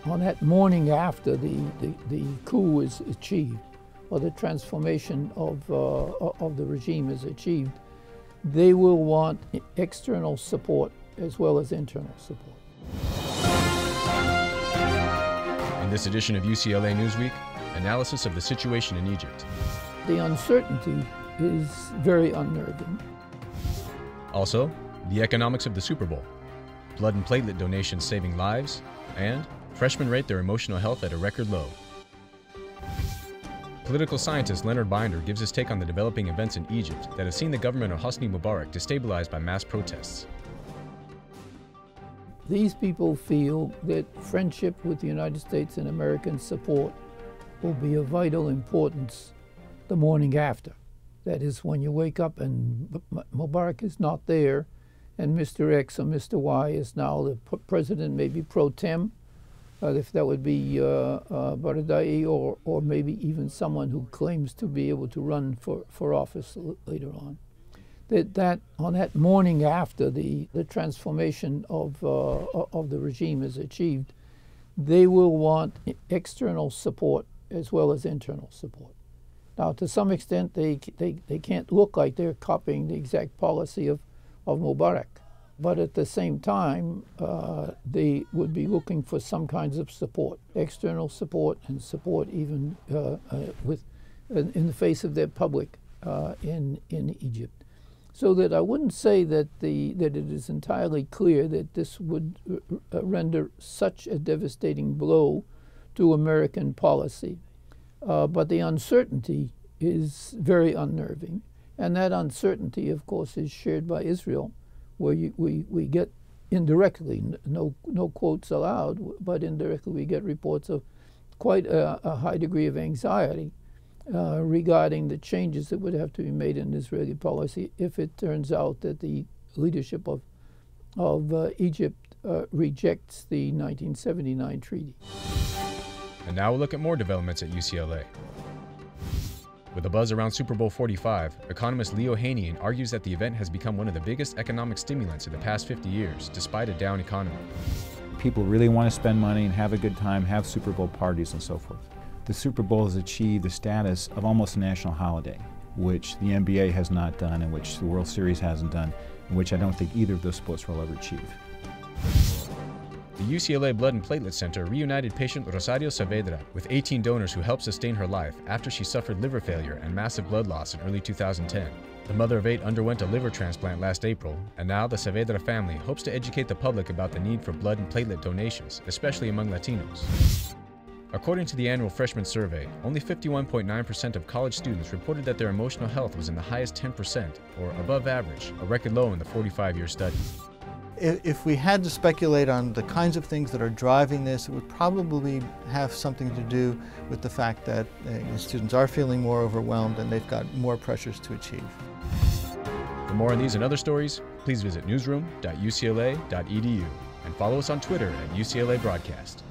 on that morning after the coup is achieved, or the transformation of the regime is achieved, they will want external support as well as internal support. In this edition of UCLA Newsweek, analysis of the situation in Egypt. The uncertainty is very unnerving. Also, the economics of the Super Bowl, blood and platelet donations saving lives, and freshmen rate their emotional health at a record low. Political scientist Leonard Binder gives his take on the developing events in Egypt that have seen the government of Hosni Mubarak destabilized by mass protests. These people feel that friendship with the United States and American support will be of vital importance the morning after. That is, when you wake up and Mubarak is not there, and Mr. X or Mr. Y is now the president, maybe pro tem, if that would be Baradei, or maybe even someone who claims to be able to run for office later on. That on that morning after the transformation of the regime is achieved, they will want external support as well as internal support. Now, to some extent, they can't look like they're copying the exact policy of Mubarak. But at the same time, they would be looking for some kinds of support, external support, and support even in the face of their public in Egypt. So that I wouldn't say that it is entirely clear that this would render such a devastating blow to American policy. But the uncertainty is very unnerving, and that uncertainty, of course, is shared by Israel, where we get indirectly, no quotes allowed, but indirectly we get reports of quite a high degree of anxiety regarding the changes that would have to be made in Israeli policy if it turns out that the leadership of Egypt rejects the 1979 treaty. And now we'll look at more developments at UCLA. With a buzz around Super Bowl 45, economist Leo Haney argues that the event has become one of the biggest economic stimulants of the past 50 years, despite a down economy. People really want to spend money and have a good time, have Super Bowl parties and so forth. The Super Bowl has achieved the status of almost a national holiday, which the NBA has not done, and which the World Series hasn't done, and which I don't think either of those sports will ever achieve. The UCLA Blood and Platelet Center reunited patient Rosario Saavedra with 18 donors who helped sustain her life after she suffered liver failure and massive blood loss in early 2010. The mother of 8 underwent a liver transplant last April, and now the Saavedra family hopes to educate the public about the need for blood and platelet donations, especially among Latinos. According to the annual freshman survey, only 51.9% of college students reported that their emotional health was in the highest 10%, or above average, a record low in the 45-year study. If we had to speculate on the kinds of things that are driving this, it would probably have something to do with the fact that students are feeling more overwhelmed and they've got more pressures to achieve. For more on these and other stories, please visit newsroom.ucla.edu and follow us on Twitter at UCLA Broadcast.